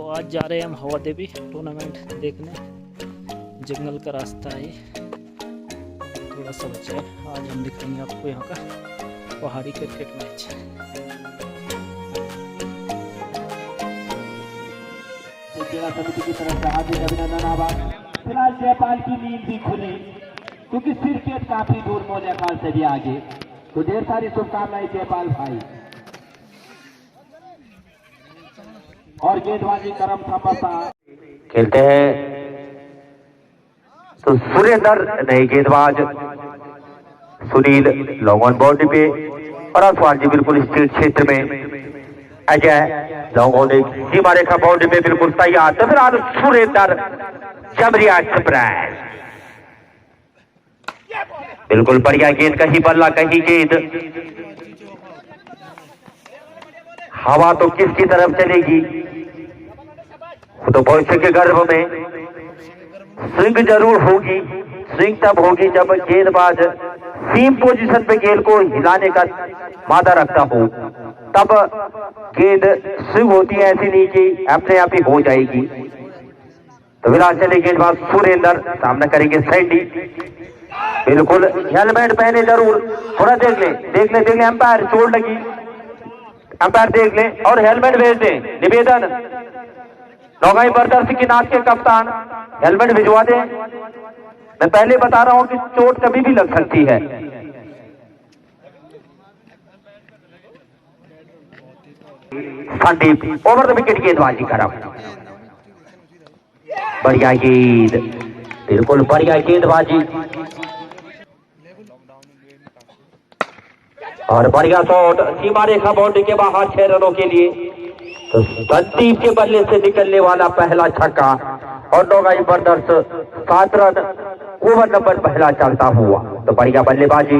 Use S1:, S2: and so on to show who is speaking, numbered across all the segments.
S1: आज जा रहे हैं हम हवा देवी टूर्नामेंट देखने। जंगल का रास्ता है, थोड़ा सा बचा है। आज हम दिखाएंगे आपको यहाँ का पहाड़ी क्रिकेट मैच।
S2: जिला समिति की तरफ से हार्दिक अभिनंदन आभार। फिलहाल जयपाल की नींद भी खुली क्योंकि क्रिकेट काफी दूर मोजाखाल से भी आगे, तो ढेर सारी शुभकामनाएं जयपाल भाई। और गेंदबाजी करम थम्बसा
S3: खेलते हैं तो सुरेंद्र नहीं, गेंदबाज सुनील लॉन्ग ऑन बाउंड्री पे और असवाल जी बिल्कुल स्ट्रेट क्षेत्र में। Ajay long on Seema Rekha boundary पे बिल्कुल तैयार। तो फिर आज सुरेंद्र जमरिया एक्सप्रेस बिल्कुल बढ़िया गेंद, कहीं बल्ला कहीं गेंद। हवा तो किसकी तरफ चलेगी, तो भविष्य के गर्भ में स्विंग जरूर होगी। स्विंग तब होगी जब गेंदबाज सीम पोजीशन पे गेंद को हिलाने का मादा रखता हो, तब गेंद स्विंग होती है, ऐसी नहीं कि अपने आप ही हो जाएगी। तो विराट चले गेंदबाज सुरेंद्र, सामना करेंगे सैंडी। बिल्कुल हेलमेट पहने जरूर, थोड़ा देख ले अंपायर, चोट लगी, अंपायर देख ले और हेलमेट भेज दे। निवेदन नौगाई ब्रदर्स की नाथ के कप्तान, हेलमेट भिजवा दे। मैं पहले बता रहा हूं कि चोट कभी भी लग सकती है। संदीप ओवर द विकेट गेंदबाजी करम, बढ़िया गेंद, बिल्कुल बढ़िया गेंदबाजी और बढ़िया शॉट सीमा रेखा बाउंड्री के बाहर 6 रनों के लिए। तो संदीप के बल्ले से निकलने वाला पहला छक्का और Naugai brothers 7 run over number पहला चलता हुआ। तो बढ़िया बल्लेबाजी,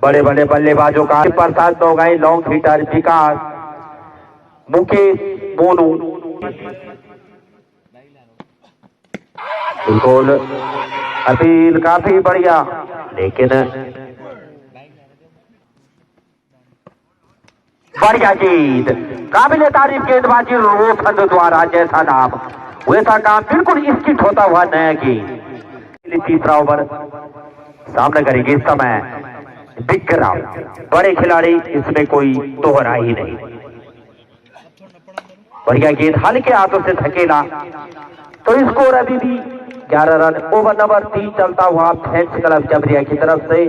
S3: बड़े बड़े बल्लेबाजों का प्रसाद नौगाई, लॉन्ग हिटर विकास, मुकेश, मोनू। बिल्कुल अपील काफी बढ़िया, लेकिन बढ़िया गेंद, काबिले तारीफ गेंदबाजी रोहन द्वारा। जैसा नाम वैसा काम, बिल्कुल स्किट होता हुआ नया गेंद। तीसरा ओवर सामना करेंगे इस समय विक्रम, बड़े खिलाड़ी, इसमें कोई दोहरा ही नहीं। बढ़िया गेंद, हल्के हाथों से धकेला। तो स्कोर अभी भी 11 रन ओवर नंबर 3 चलता हुआ फैंस क्लब जमरिया की तरफ से।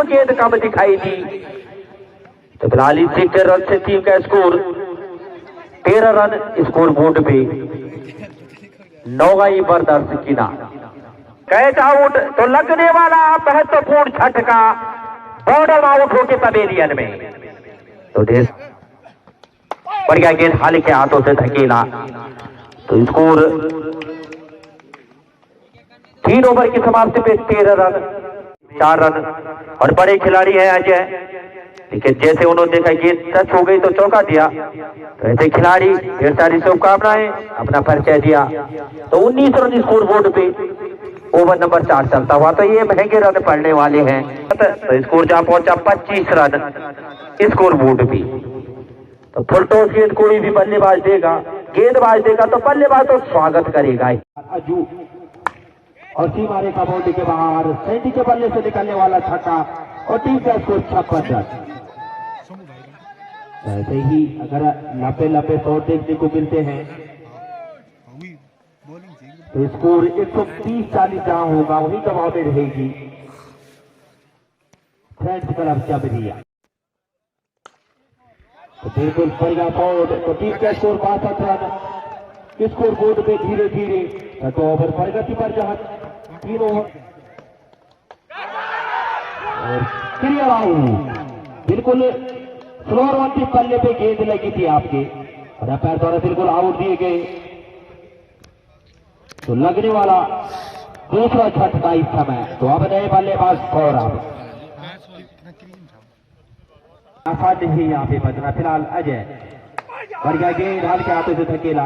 S3: गेंद कम दिखाई दी, तो फिलहाल इस 6 रन से टीम का स्कोर 13 रन स्कोर बोर्ड पे नौगाई ब्रदर्स की नाम। कैच आउट, तो लगने वाला महत्वपूर्ण झटका बॉर्डर आउट होके पवेलियन में। तो बढ़िया गेंद, हल्के हाथों से धकेला। तो स्कोर 3 ओवर की समाप्ति पे 13 रन 4 रन। और बड़े खिलाड़ी है अजय, लेकिन जैसे उन्होंने देखा गेंद टच हो गई तो चौका दिया। तो ऐसे खिलाड़ी ढेर सारी शुभकामनाएं, अपना परिचय दिया। तो 19 रन स्कोर बोर्ड पे ओवर नंबर 4 चलता हुआ। तो ये महंगे रन पड़ने वाले हैं। तो स्कोर जहां पहुंचा 25 रन स्कोर बोर्ड पे। तो फुल टॉस गेंद कोई भी बल्लेबाज देगा, गेंदबाज देगा तो बल्लेबाज तो स्वागत करेगा।
S2: अजू और सीमा रेखा बाउंड्री के बाहर सैंडी के बल्ले से निकलने वाला छक्का और टीम का स्कोर 56 रन। ऐसे ही अगर लंबे शॉट देखने को मिलते हैं तो स्कोर 130-40 जहां होगा वही दबाव में रहेगी फ्रेंड्स क्लब जमरिया। तो बिल्कुल बढ़िया शॉट, तो टीम का स्कोर 62 रन स्कोर बोर्ड पे धीरे धीरे 6 ओवर प्रगति पर जहां 3 ओवर और क्लियर आउट। बिल्कुल फ्लोरवंती पल्ले पे गेंद लगी थी आपके और अंपायर द्वारा बिल्कुल आउट दिए गए। तो लगने वाला दूसरा झटका इस समय। तो अब नए बल्लेबाज सौरभ, आसान नहीं यहाँ पे बजना। फिलहाल अजय, बढ़िया गेंद, हल्के हाथों से धकेला,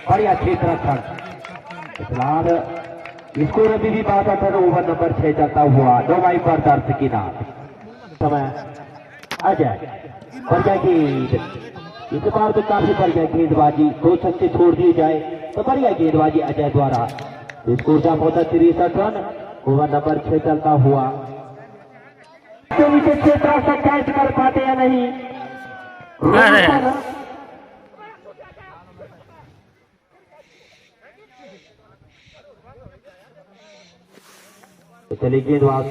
S2: बढ़िया क्षेत्र रक्षण। फिलहाल स्कोर अभी भी 62 रन ओवर नंबर 6 चलता हुआ नौगाई ब्रदर्स की नाम। समय अजय, बढ़िया गेंद, इस बार तो काफी बढ़िया गेंदबाजी, 2 छक्के छोड़ दिए जाए तो बढ़िया गेंदबाजी अजय द्वारा। स्कोर जा पहुंचा 63 रन। ओवर नंबर 6 चलता हुआ तो नीचे क्षेत्र से कैच कर पाते या नहीं। तो चलिए गेंदबाज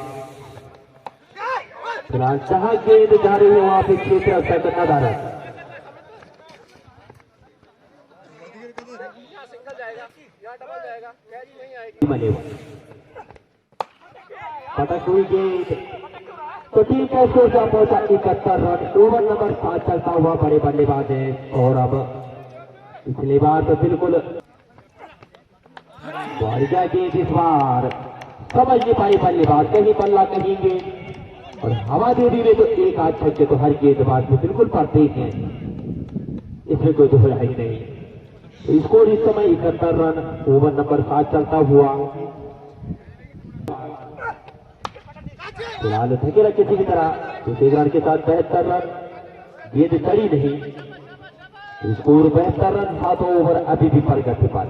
S2: फिलहाल जहां गेंद जा रही है वहां पे क्षेत्र से नदारत। पटक हुई गेंद तो ठीक है, स्कोर जा पहुंचा 71 रन। ओवर नंबर 7 चलता हुआ बड़े बल्लेबाज है। और अब पिछली बार तो बिल्कुल बढ़िया गेंद, इस बार समझ नहीं पाई बल्लेबाज, कहीं बल्ला कहीं गेंद और हवा दे दी तो एक आध छक्के तो हर गेंदबाज में बिल्कुल परफेक्ट है, इसमें कोई दुविधा ही नहीं। तो स्कोर इस समय 71 रन। ओवर नंबर 7 चलता हुआ फिलहाल धकेला किसी की तरह दूसरे रन के साथ 72 रन। गेंद चढ़ी नहीं। Score 72 run. 7 ओवर अभी भी प्रगति पर।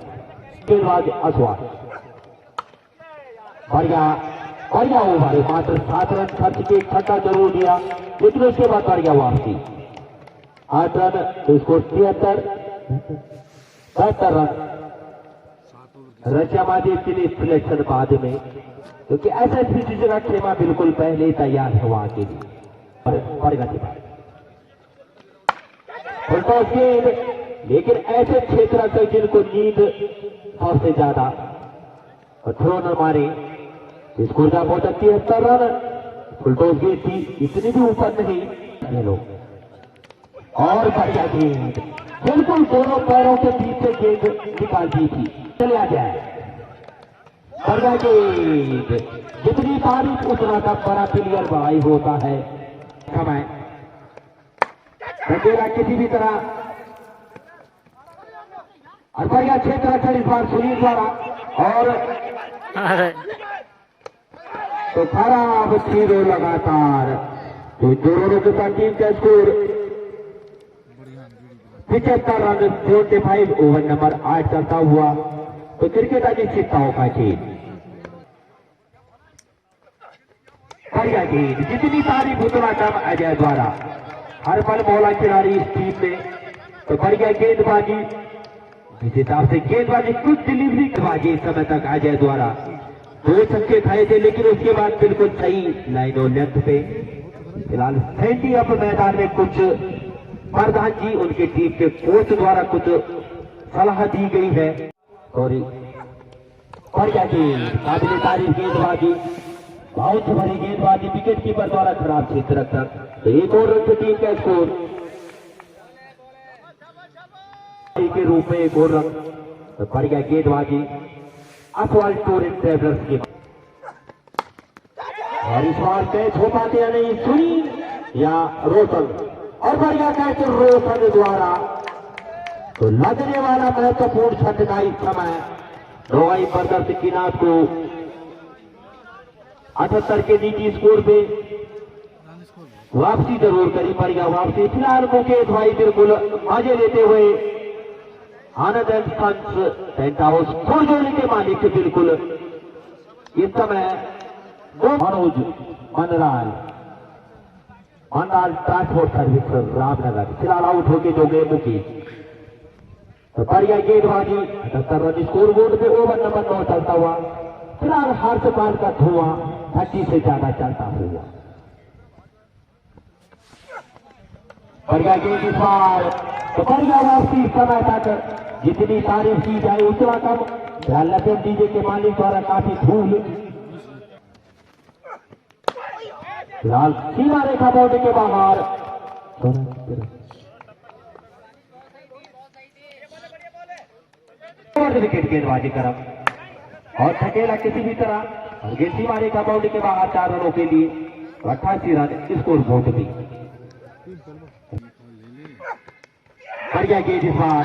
S2: गेंदबाज असवार बढ़िया बढ़िया ओवर, मात्र 7 रन खर्च के छक्का जरूर दिया, लेकिन उसके बाद बढ़िया वापसी 8 रन। तो स्कोर 73 रन। रचा महादेव के लिए सिलेक्शन बाद में, क्योंकि ऐसा स्थिति का खेमा बिल्कुल पहले ही तैयार है वहां के लिए। लेकिन ऐसे क्षेत्र से जिनको नींद सबसे ज्यादा और थ्रो न मारे, स्कोर का बहुत 73 रन। फुलटॉस गेंद थी, इतनी भी ऊपर नहीं ये लोग। और बढ़िया गेंद, बिल्कुल दोनों पैरों के बीच से गेंद निकाल दी थी। चला जाए बढ़िया गेंद, जितनी तारीफ उतना का बड़ा प्लेयर बड़ाई होता है। समय धकेला किसी भी तरह और बढ़िया क्षेत्र इस बार सुनील द्वारा और तो खराब 0 लगातार। तो दोनों के साथ टीम का स्कोर 75 रन 45। ओवर नंबर 8 चलता हुआ तो क्रिकेट अनिश्चितताओं का खेल। बढ़िया गेंद, जितनी तारीफ उतना कम अजय द्वारा। हर पल मौला खिलाड़ी इस टीम में। तो बढ़िया गेंदबाजी, जिस हिसाब से गेंदबाजी कुछ डिलीवरी बाजी इस समय तक अजय द्वारा 2 छक्के खाए थे, लेकिन उसके बाद बिल्कुल सही लाइन और लेंथ पे। फिलहाल सेंटी अप मैदान में कुछ प्रधान जी उनके टीम के कोच द्वारा कुछ सलाह दी गई है। सॉरी, बढ़िया गेंद, काबिल तारीफ गेंदबाजी, बहुत बड़ी गेंदबाजी विकेट कीपर द्वारा खराब क्षेत्र तक। तो 1 और रन की टीम का स्कोर के रूप में 1 और रन। तो बढ़िया गेंदबाजी असवाल टूर एंड ट्रेवलर्स की। और इस बार कैच हो पाते या नहीं सुनील या रोशन, और बढ़िया कैच रोशन द्वारा। तो लगने वाला महत्वपूर्ण छक्का इस समय रोगाई बरदर्श किनात को 78 के नीचे स्कोर पे वापसी जरूर करी, बढ़िया वापसी। फिलहाल मुकेश भाई बिल्कुल मजे लेते हुए आनंद एंड सन्स टेंट हाउस खुरजोली के मालिक बिल्कुल इस समय मनोज मनराल ट्रांसपोर्ट सर्विस रामनगर फिलहाल आउट होके जो गए मुकेश। तो बढ़िया गेंदबाजी 78 रन स्कोर बोर्ड पे। ओवर नंबर 9 चलता हुआ फिलहाल हर्षपाल का धुआं 30 से ज्यादा चलता हुआ। बढ़िया गेंद इस बार, तो बढ़िया वापसी समय तक जितनी तारीफ की जाए उतना कम। लखन डीजे के मालिक द्वारा काफी धूल। फिलहाल सीमा रेखा बाउंड्री के बाहर। विकेट गेंदबाजी करम और धकेला किसी भी तरह और गेंद सीमा रेखा बाउंड्री के बाहर 4 रनों के लिए 88 रन स्कोर बोर्ड भी। बढ़िया गेंद इस बार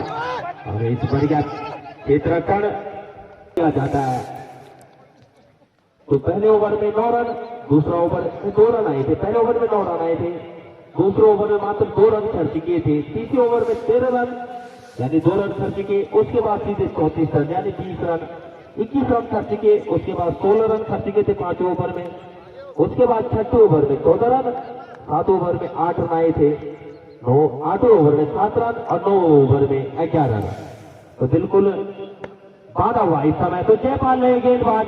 S2: और इस बढ़िया क्षेत्रकण किया जाता है। तो पहले ओवर में 9 रन, दूसरा ओवर में 2 रन आए थे। पहले ओवर में 9 रन आए थे, दूसरे ओवर में मात्र 2 रन खर्च किए थे। तीसरे ओवर में 13 रन यानी 2 रन खर्च किए। उसके बाद सीधे 34 रन यानी 20 रन 21 रन खर्च किए। उसके बाद 16 रन खर्च किए थे 5 ओवर में। उसके बाद 6 ओवर में 14 रन, 7 ओवर में 8 रन आए थे, 8 ओवर में 7 रन और 9 ओवर में 11 रन। तो बिल्कुल बाधा हुआ इस समय। तो जयपाल रहे गेंदबाज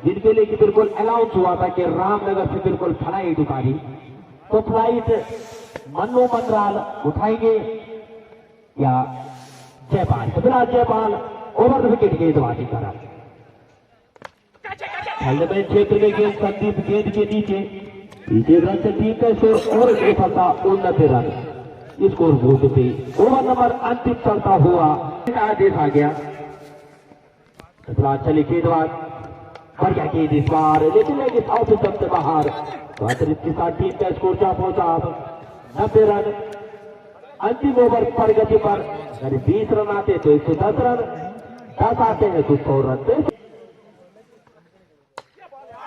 S2: जिनके लिए कि बिल्कुल अनाउंस हुआ था कि रामनगर से बिल्कुल फ्लाइट उतारी, तो फ्लाइट मन्नू मनराल उठाएंगे या जयपाल? तो फिलहाल जयपाल ओवर द विकेट गेंदबाजी करा। हेल्डमैन क्षेत्र में गेंद संदीप गेंद के नीचे पीछे रन से टीम का स्कोर और सफलता 29 रन स्कोर बोर्ड पे। ओवर नंबर अंतिम चलता हुआ आदेश आ गया। फिलहाल चले गेंदबाज बढ़िया गेंद इस बार लेकिन आउट से बाहर। तो अतिरिक्त के साथ टीम का स्कोर क्या पहुंचा 90 रन। अंतिम ओवर पर गति पर अगर 20 रन आते तो 110 रन, 10 आते हैं तो 100 रन।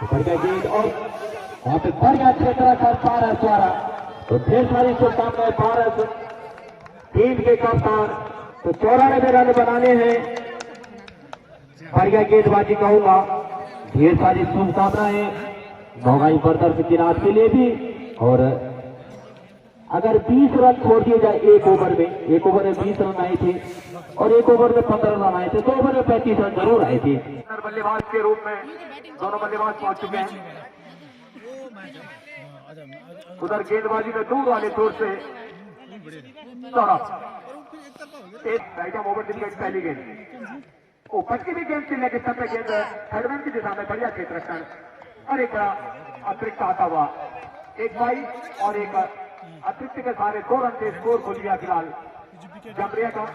S2: बढ़िया गेंद और वहां पे बढ़िया क्षेत्र कर पारस द्वारा। तो ढेर सारी शुभकामनाएं पारस टीम के कप्तान। तो 94 रन बनाने हैं। बढ़िया गेंदबाजी कहूंगा, ढेर सारी शुभकामनाएं नौगाई ब्रदर्स किनार के लिए भी। और अगर 20 रन छोड़ दिए जाए एक ओवर में 20 रन आए थे और एक ओवर में 15 रन आए थे, 2 ओवर में 35 रन जरूर आए थे। बल्लेबाज के रूप में दोनों बल्लेबाज पहुंच चुके हैं। उधर गेंदबाजी में दूर वाले छोर से ओवर दिन पहली गेंद ऊपर की भी गेंद चिल्ले के सत्र गेंद हेडमैन की दिशा में बढ़िया क्षेत्र रक्षण और एक अतिरिक्त आता हुआ एक बाई और एक अतिरिक्त के सारे 2 रन से स्कोर खुल गया। फिलहाल जमरिया का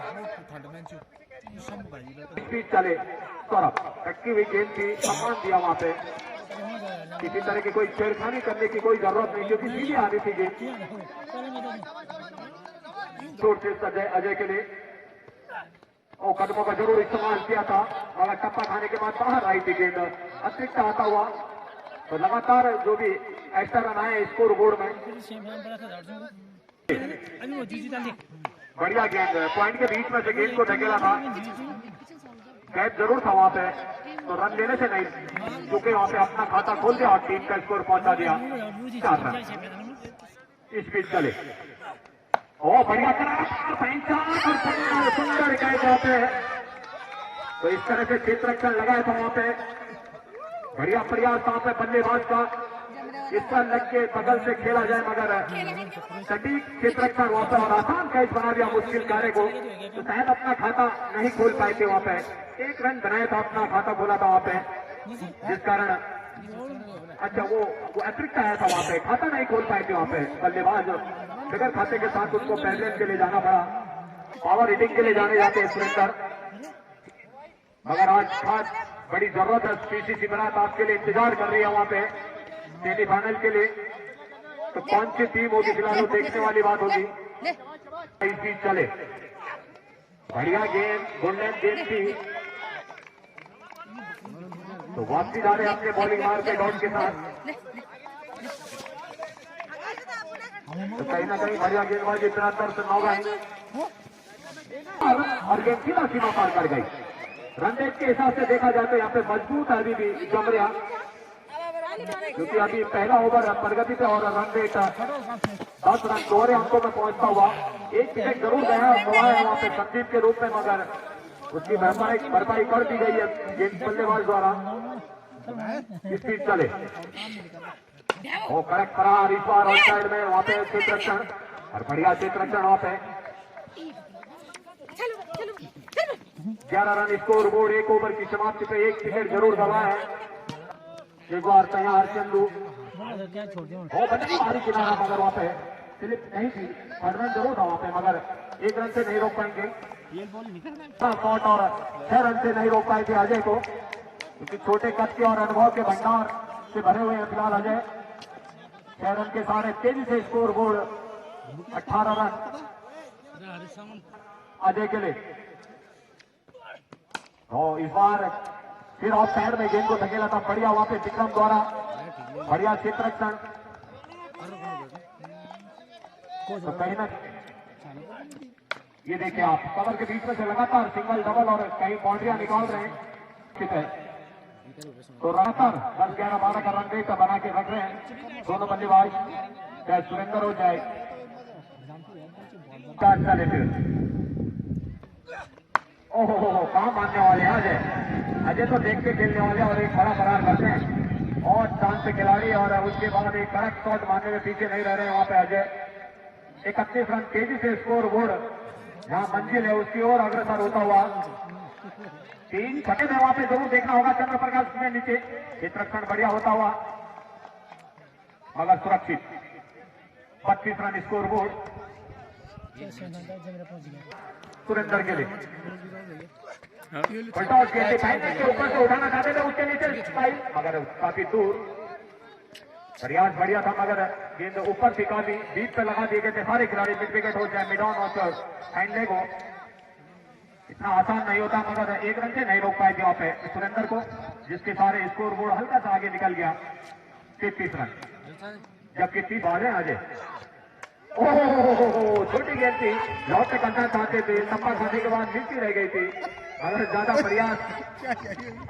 S2: स्पीड चले सौरभ टक्की हुई गेंद की सम्मान दिया वहां पे। किसी तरह की कोई छेड़खानी करने की कोई जरूरत नहीं क्योंकि सीधी आनी थी गेंद। चोट से अजय के लिए और कदमों का जरूर इस्तेमाल किया था मगर टप्पा खाने के बाद बाहर आई थी गेंद। अतिरिक्त आता हुआ तो लगातार जो भी एक्स्ट्रा रन आए स्कोर बोर्ड में। बढ़िया गेंद पॉइंट के बीच में से गेंद को धकेला था। कैच जरूर था वहां पे तो रन लेने से नहीं क्योंकि वहां पे अपना खाता खोल दिया और टीम का स्कोर पहुंचा दिया 4 रन। इस बीच चले ओ बढ़िया करा सुंदर कैच वहां पे। तो इस तरह से क्षेत्र रक्षण लगाया था वहां पे। बढ़िया प्रयास वहां पे बल्लेबाज का इस पर लग के बगल से खेला जाए मगर सटीक क्षेत्र रक्षण वहां पे और आसान कैच बना दिया मुश्किल कार्य को। तो शायद अपना खाता नहीं खोल पाए थे वहां पे। 1 रन बनाया था अपना खाता खोला था वहां पे जिस कारण अच्छा वो अतिरिक्त आया था वहां पे खाता नहीं खोल पाए थे वहां पे बल्लेबाज। बगैर खाते के साथ उसको पैदल के लिए जाना पड़ा। पावर हिटिंग के लिए जाने जाते स्प्रिंटर मगर आज खास बड़ी जरूरत है। पीसीसी बनात आपके लिए इंतजार कर रही है वहां पे सेमीफाइनल के लिए। तो कौन सी टीम होगी फिलहाल वो देखने वाली बात होगी। इस बीच चले बढ़िया गेम गोल्डन गेम थी। तो वापसी जा रहे अपने बॉलिंग मार के डॉट के साथ। तो कहीं ना कहीं बढ़िया गेंदबाजी 73 से 9 गई और गेंद सीमा पार कर गई। रन रेट के हिसाब से देखा जाए तो यहाँ पे मजबूत है अभी भी जमरिया क्योंकि अभी पहला ओवर प्रगति पे और रन रेट 10 रन दोहरे अंकों में पहुंचता हुआ। एक विकेट जरूर गया हुआ है वहां पे संदीप के रूप में मगर उसकी भरपाई कर दी गई है गेंद बल्लेबाज द्वारा। स्पीड चले वो करेक्ट करार इस बार ऑन साइड में वहां पे क्षेत्र रक्षण और बढ़िया क्षेत्र रक्षण वहां पे। 11 रन स्कोर बोर्ड। 1 ओवर की समाप्ति पे 1 विकेट जरूर दबा है। एक बार तैयार चंदू भारी किनारा मगर वहां पे स्लिप नहीं थी। रन जरूर था वहां पे मगर 1 रन से नहीं रोक पाएंगे शॉट और 6 रन से नहीं रोक पाएंगे अजय को क्योंकि छोटे कद के और अनुभव के भंडार से भरे हुए हैं फिलहाल अजय। 6 रन के सारे तेजी से स्कोर बोर्ड 18 रन अजय के लिए। तो इस बार फिर ऑफ साइड में गेंद को धकेला था बढ़िया वहां पे विक्रम द्वारा। बढ़िया क्षेत्र रक्षण तो कहीं ना ये देखिए आप कवर के बीच में से लगातार सिंगल डबल और कई बाउंड्रियां निकाल रहे हैं ठीक है। तो लगातार 10, 11, 12 का रन रेट बना के रख रहे हैं दोनों बल्लेबाज, चाहे सुरेंद्र हो जाए अच्छा लेते। ओहो कहाँ मानने वाले हैं अजय तो देख के खेलने वाले और एक बड़ा फरार करते हैं और चांद से खिलाड़ी और उसके बाद एक कड़क शॉट मारने में पीछे नहीं रह रहे हैं वहां पे अजय। 31 रन तेजी से स्कोर बोर्ड जहां मंजिल है उसकी ओर अग्रसर होता हुआ 3 छठे में वहां पे जरूर देखना होगा चंद्र प्रकाश में नीचे क्षेत्रक्षण बढ़िया होता हुआ मगर सुरक्षित 32 रन स्कोर बोर्ड सुरेंद्र के लिए पलटा के ऊपर से उठाना चाहते थे उसके नीचे मगर काफी दूर प्रयास बढ़िया था मगर गेंद ऊपर थी काफी बीच पे लगा दिए गए थे सारे खिलाड़ी मिड विकेट हो जाए मिड ऑन और हैंड लेग हो इतना आसान नहीं होता मगर 1 रन से नहीं रोक पाए थे वहां पे सुरेंद्र को जिसके सारे स्कोर बोर्ड हल्का सा आगे निकल गया 33 रन जबकि 30 बाल है अजय। ओहो छोटी गेंद थी लौट से करना चाहते थे लंबा खाने के बाद मिलती रह गई थी अगर ज्यादा प्रयास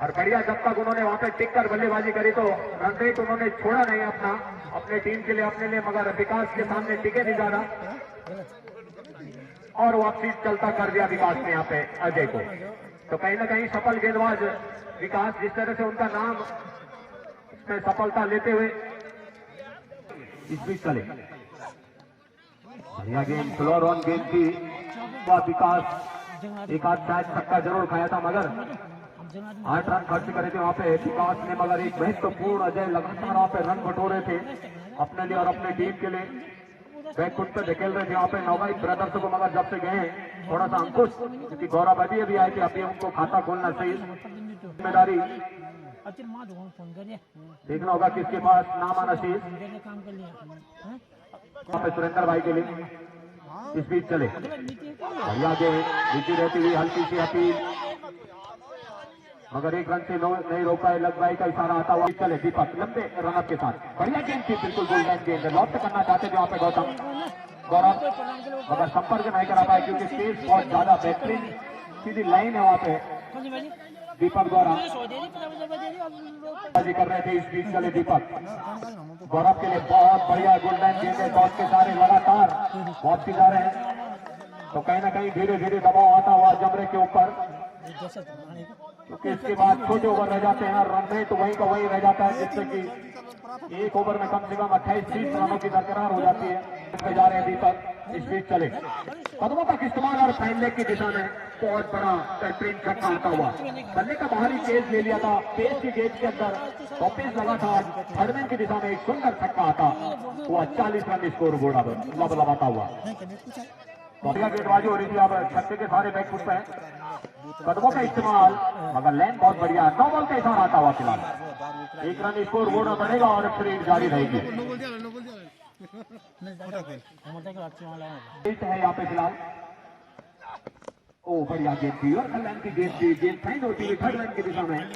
S2: और बढ़िया जब तक उन्होंने वहां पे टिक कर बल्लेबाजी करी तो रन रेट उन्होंने छोड़ा नहीं अपने टीम के लिए अपने लिए मगर विकास के सामने टिके नहीं ज्यादा और वापसी चलता कर दिया विकास ने यहाँ पे अजय को। तो कहीं ना कहीं सफल गेंदबाज विकास जिस तरह से उनका नाम उसमें सफलता लेते हुए इस बीच चले बढ़िया गेंद फ्लोर ऑन गेंद थी विकास एक आध शायद छक्का जरूर खाया था मगर 8 रन खर्च करे थे वहां पे विकास ने मगर एक महत्वपूर्ण अजय लगातार वहां पे रन बटोरे थे अपने लिए और अपने टीम के लिए बैकफुट पे धकेल रहे थे वहां पे नौगाई ब्रदर्स को मगर जब से गए थोड़ा सा अंकुश क्योंकि गौरव अभी आए थे अभी उनको खाता खोलना सही जिम्मेदारी देखना होगा किसके पास नाम आना चाहिए सुरेंद्र भाई के लिए। इस बीच चले बढ़िया गेंद नीचे रहती हुई हल्की सी अपील मगर 1 रन से नहीं रोका है लग भाई का इशारा आता हुआ चले दीपक लंबे रनअप के साथ बढ़िया गेंद थी बिल्कुल गोल्डन गेंद लॉफ्ट करना चाहते थे वहां पे गौरव मगर संपर्क नहीं करा पाए क्योंकि स्पेस बहुत ज्यादा बेहतरीन सीधी लाइन है वहां पे दीपक द्वारा कर रहे थे। इस बीच चले दीपक गौरव के लिए बहुत बढ़िया गोल्डन गेंद है टॉस के सारे लगातार वापसी जा रहे हैं तो कहीं ना कहीं धीरे धीरे दबाव आता हुआ जमरे के ऊपर क्योंकि इसके बाद छोटे ओवर रह जाते हैं रन रेट तो वहीं का वहीं रह जाता है जिससे कि 1 ओवर में कम से कम 28-30 रनों की दरकरार हो जाती है। इसमें जा रहे हैं दीपक इस बीच चले कदमों का इस्तेमाल और फाइन लेग की दिशा में बहुत बड़ा बेहतरीन छक्का आता हुआ बल्ले का बाहरी केज ले लिया था पेस की गेज के अंदर टॉपेज लगा था थर्डमैन की दिशा में एक सुंदर छक्का आता वो 40 रन स्कोर बोर्ड अब लगाता हुआ बढ़िया गेंदबाजी हो रही थी अब छक्के के सारे बैकफुट पे कदमों का इस्तेमाल मगर लैंड बहुत बढ़िया 9 बॉल का इशारा आता हुआ फिलहाल 1 रन स्कोर बोर्ड में बढ़ेगा और सीरीज जारी रहेगी है यहाँ पे फिलहाल। ओ बढ़िया गेंद थी और कल्याण की गेंद फाइन होती हुई थर्ड लाइन की दिशा में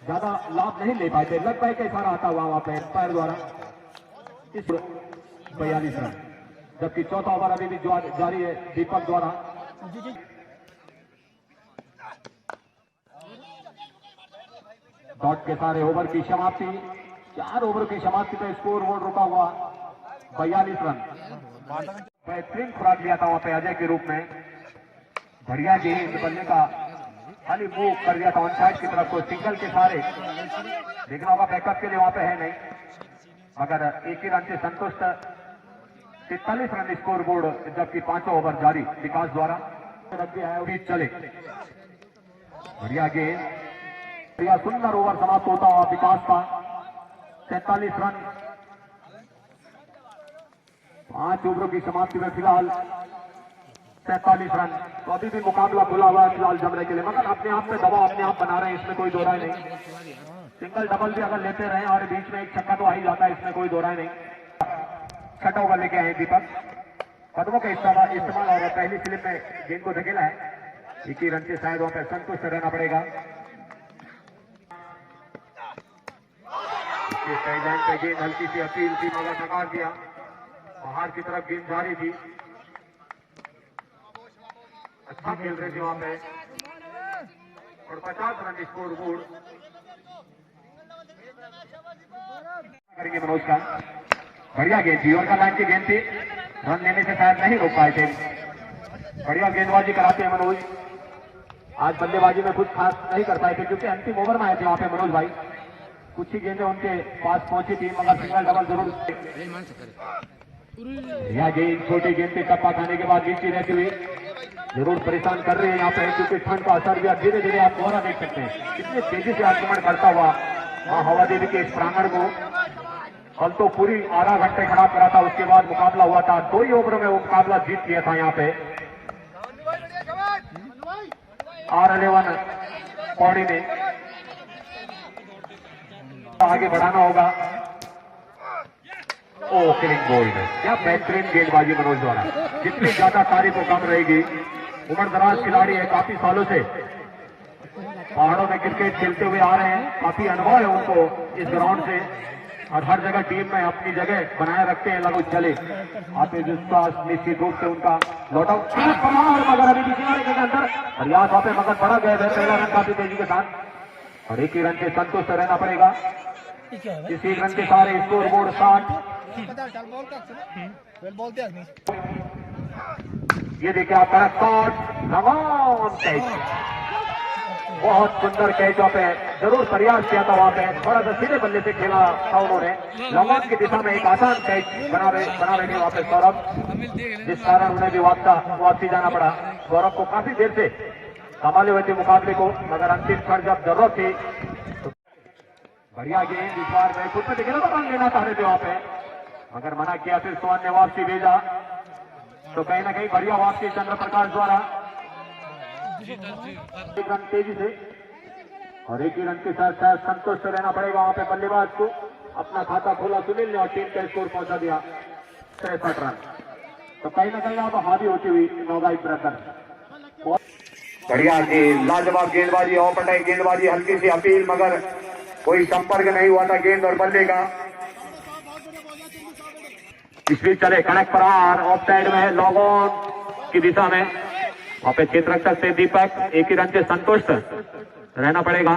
S2: ज्यादा लाभ नहीं ले पाए थे लग पाए का इशारा आता हुआ वहां पे एम्पायर द्वारा 42 रन जबकि चौथा ओवर अभी भी जारी है दीपक द्वारा। डॉट के सारे ओवर की समाप्ति 4 ओवर की समाप्ति पे स्कोर बोर्ड रुका हुआ 42 रन बेहतरीन खुराक लिया था वहां पे अजय के रूप में बढ़िया गेंद बल्ले का खाली मूव कर दिया था ऑन साइड की तरफ को सिंगल के सारे देखना होगा बैकअप के लिए वहां पे है नहीं मगर 1 ही रन से संतुष्ट 43 रन स्कोर बोर्ड जबकि 5 ओवर जारी विकास द्वारा रख दिया है। चले बढ़िया गेंद बढ़िया सुंदर ओवर समाप्त होता हुआ विकास का 43 रन 5 ओवरों की समाप्ति में फिलहाल 47 रन तो अभी भी मुकाबला खुला हुआ है फिलहाल जमरे के लिए मगर अपने आप में दबाव अपने आप बना रहे हैं इसमें कोई दो राय नहीं सिंगल डबल भी अगर लेते रहे और बीच में एक छक्का तो आ ही जाता है इसमें कोई दो राय नहीं। 6 ओवर लेके आए दीपक कदमों का इस्तेमाल और पहली स्लिप में गेंद को धकेला है 1 ही रन से शायद वहां पर संतुष्ट रहना पड़ेगा। गेंद हल्की सी अपील थी मगर नकार दिया बाहर की तरफ गेंद जा रही थी, अच्छा खेल रहे थे वहां पे और 50 रन स्कोर बोर्ड करेंगे मनोज का। बढ़िया गेंद थी, और का लाइन की गेंद थी, रन लेने से शायद नहीं रोक पाए थे। बढ़िया गेंदबाजी कराते हैं मनोज। आज बल्लेबाजी में कुछ खास नहीं कर पाए थे क्योंकि अंतिम ओवर में आए थे वहां पे मनोज भाई। कुछ ही गेंदें उनके पास पहुंची थी, मगर सिंगल डबल जरूर। यह गेंद छोटी गेंद पे टप्पा खाने के बाद नीचे रहती हुई जरूर परेशान कर रहे हैं यहाँ पे, क्योंकि ठंड का असर भी अब धीरे धीरे आप कोहरा देख सकते हैं कितनी तेजी से आक्रमण करता हुआ मां हवा देवी के इस प्रांगण को। कल तो पूरी आधा घंटे खराब करा था, उसके बाद मुकाबला हुआ था, 2 ही ओवर में वो मुकाबला जीत लिया था यहाँ पे। R11 पौड़ी ने आगे बढ़ाना होगा। ओ किलिंग बोल्ड, क्या बेहतरीन गेंदबाजी मनोज द्वारा। जितनी ज्यादा तारीफ को कम रहेगी। उम्र दराज खिलाड़ी है, काफी सालों से पहाड़ों में क्रिकेट खेलते हुए आ रहे हैं, काफी अनुभव है उनको इस ग्राउंड से, और हर जगह टीम में अपनी जगह बनाए रखते हैं। लगो चले आप विश्वास निश्चित रूप से उनका लौट आउट, मगर अभी भी किनारे के अंदर प्रयास वहां पे मगर बड़ा गया है। पहला रन काफी तेजी के साथ, और एक ही रन से संतुष्ट रहना पड़ेगा। इस एक रन के सारे स्कोर बोर्ड 60। ये देखिए आपका कैच, बहुत सुंदर कैच वहां पे जरूर प्रयास किया था, वहां पे थोड़ा सा सीधे बल्ले से खेला था उन्होंने। लॉन्ग की दिशा में एक आसान कैच बना रहे थे वहां पे सौरभ, जिस कारण उन्हें भी वापसी जाना पड़ा। सौरभ को काफी देर से संभाले हुए थे मुकाबले को, मगर अंतिम क्षण जब जरूरत थी तो बढ़िया गेंद इस बार में खुद पे रन लेना चाह रहे थे वहां पे, मगर मना किया। फिर सोहन ने वापसी भेजा, तो कहीं ना कहीं बढ़िया वापसी चंद्र प्रकाश द्वारा। एक रन तेजी से, और एक ही रन के साथ साथ संतुष्ट रहना पड़ेगा वहां पे बल्लेबाज को। अपना खाता खोला सुनील ने और टीम का स्कोर पहुंचा दिया 63 रन। तो कहीं ना कहीं आप हावी होती हुई नौगाई ब्रदर।
S3: बढ़िया गेंद, लाजवाब गेंदबाजी, औपटाई गेंदबाजी, हल्की सी अपील, मगर कोई संपर्क नहीं हुआ था गेंद और बल्ले का।
S2: इस बीच चले कड़क प्रहार, ऑफ साइड में लॉग ऑन की दिशा में वहां पे क्षेत्र रख सकते दीपक। एक ही रन से संतुष्ट रहना पड़ेगा।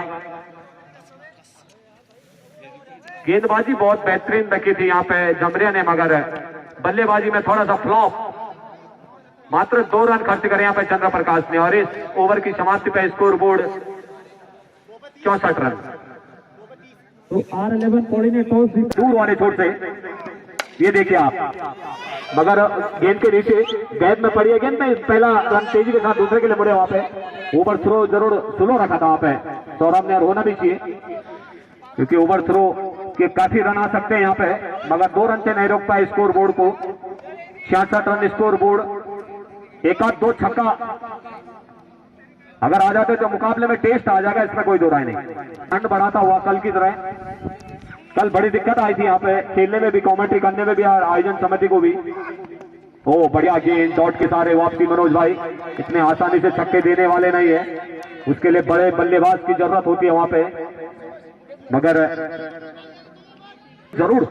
S2: गेंदबाजी बहुत बेहतरीन रखी थी यहाँ पे जमरिया ने, मगर बल्लेबाजी में थोड़ा सा फ्लॉप। मात्र 2 रन खर्च करे यहाँ पे चंद्र प्रकाश ने, और इस ओवर की समाप्ति पे स्कोर बोर्ड 64 रन। तो R11 पौड़ी ने टॉस दूर वाले छोर से, ये देखिए आप, मगर गेंद के नीचे गैप में पड़ी है गेंद में। पहला रन तेजी के साथ दूसरे के लिए मुड़े वहां पे। ओवर थ्रो जरूर स्लो रखा था वहां पे सौरभ ने, और होना भी चाहिए क्योंकि ओवर थ्रो के काफी रन आ सकते हैं यहाँ पे, मगर 2 रन से नहीं रोक पाए स्कोर बोर्ड को। 66 रन स्कोर बोर्ड। एक आध 2 छक्का अगर आ जाते तो मुकाबले में टेस्ट आ जाएगा, इसमें कोई दो राय नहीं। ठंड बढ़ाता हुआ कल की तरह। कल बड़ी दिक्कत आई थी यहाँ पे खेलने में भी, कमेंट्री करने में भी, आयोजन समिति को भी। ओ बढ़िया गेंद, डॉट के सारे वापसी मनोज भाई। इतने आसानी से छक्के देने वाले नहीं है, उसके लिए बड़े बल्लेबाज की जरूरत होती है वहां पे, मगर जरूर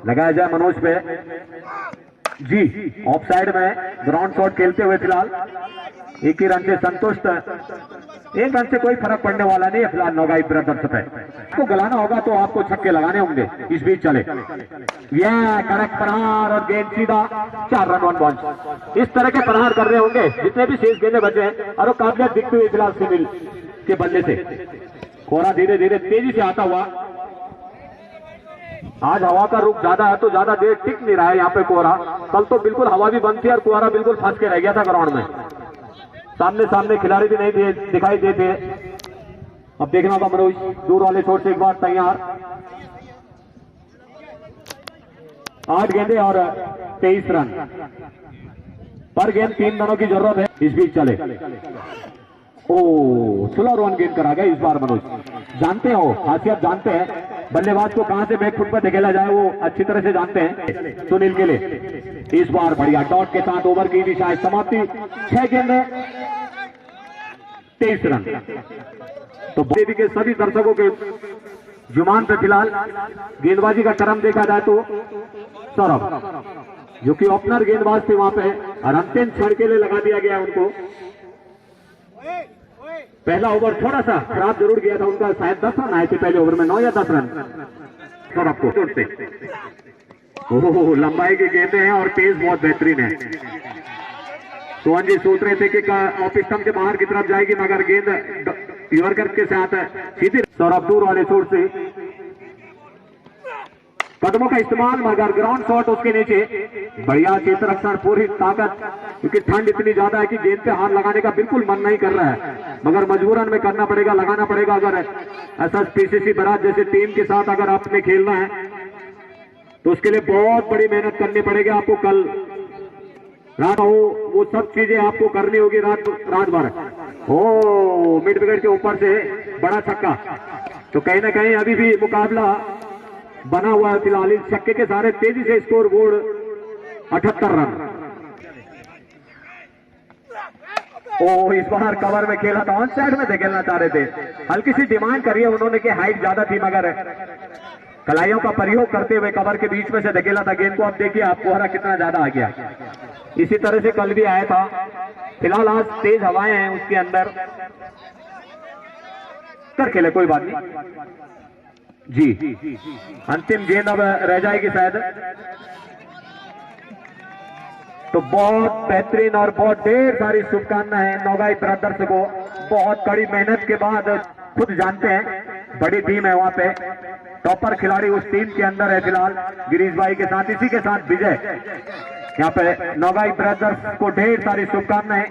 S2: लगाया जाए मनोज पे जी। ऑफ साइड में ग्राउंड शॉट खेलते हुए फिलहाल एक ही रन से संतुष्ट। 1 रन से कोई फर्क पड़ने वाला नहीं है फिलहाल नौगाई ब्रदर्स पे। आपको गलाना होगा तो आपको छक्के लगाने होंगे। इस बीच चले यह करेक्ट प्रहार, और गेंद सीधा 4 रन 1 बॉल। इस तरह के प्रहार कर रहे होंगे जितने भी शेष गेंदें बचे हैं, और वो काबिलियत दिखती हुई फिलहाल सुनील के बल्ले से। कोहरा धीरे धीरे तेजी से आता हुआ। आज हवा का रुख ज्यादा है तो ज्यादा देर टिक नहीं रहा है यहाँ पे कोहरा। कल तो बिल्कुल हवा भी बंद थी और कोहरा बिल्कुल फंस के रह गया था ग्राउंड में। सामने खिलाड़ी भी नहीं दिखाई देते। अब देखना होगा मनोज, दूर वाले छोर से एक बार तैयार। 8 गेंदे और 23 रन पर गेंद, 3 रनों की जरूरत है। इस बीच चले ओ 16 रन गेंद करा गया इस बार मनोज। जानते हो, खासियत जानते हैं, बल्लेबाज को कहां से बैक फुट पर धकेला जाए वो अच्छी तरह से जानते हैं सुनील के लिए। इस बार बढ़िया डॉट के साथ ओवर की दिशा समाप्ति। 6 गेंदे 23 रन। तो देवी के सभी दर्शकों के जुबान पे फिलहाल गेंदबाजी का क्रम देखा जाए तो सौरभ जो कि ओपनर गेंदबाज थे वहां पे, और अंतिम क्षण के लिए लगा दिया गया उनको। पहला ओवर थोड़ा सा खराब जरूर गया था उनका, शायद 10 रन आए थे पहले ओवर में, 9 या 10 रन सब आपको से। ओह, लंबाई की गेंदें हैं और तेज बहुत बेहतरीन है। सोहन जी सोच रहे थे कि ऑफ स्टंप के बाहर की तरफ जाएगी, मगर गेंद यॉर्कर के साथ सीधी सौरभ दूर वाले छोर से कदमों का इस्तेमाल, मगर ग्राउंड शॉट उसके नीचे। बढ़िया क्षेत्ररक्षण, पूरी ताकत, क्योंकि ठंड इतनी ज्यादा है कि गेंद पे हाथ लगाने का बिल्कुल मन नहीं कर रहा है, मगर मजबूरन में करना पड़ेगा, लगाना पड़ेगा। अगर ऐसा पीसीसी बरात जैसे टीम के साथ अगर आपने खेलना है तो उसके लिए बहुत बड़ी मेहनत करनी पड़ेगी आपको। कल रात हो वो सब चीजें आपको करनी होगी रात भर। ओ, मिड विकेट के ऊपर से बड़ा छक्का, तो कहीं ना कहीं अभी भी मुकाबला बना हुआ है फिलहाल। इस छक्के के सारे तेजी से स्कोर बोर्ड 78 रन। ओ, इस बार कवर में खेला था, ऑन साइड में धकेलना चाह रहे थे, हल्की सी डिमांड करी है उन्होंने कि हाइट ज्यादा थी, मगर कलाइयों का प्रयोग करते हुए कवर के बीच में से धकेला था गेंद को। अब देखिए आपको हरा कितना ज्यादा आ गया। इसी तरह से कल भी आया था। फिलहाल आज तेज हवाएं हैं उसके अंदर, कर खेले कोई बात नहीं जी। अंतिम गेंद अब रह जाएगी शायद, तो बहुत बेहतरीन और बहुत ढेर सारी शुभकामनाएं नौगाई ब्रदर्स को। बहुत कड़ी मेहनत के बाद, खुद जानते हैं बड़ी टीम है वहां पे, टॉपर खिलाड़ी उस टीम के अंदर है फिलहाल गिरीश भाई के साथ, इसी के साथ विजय। यहाँ पे नौगाई ब्रदर्स को ढेर सारी शुभकामनाएं।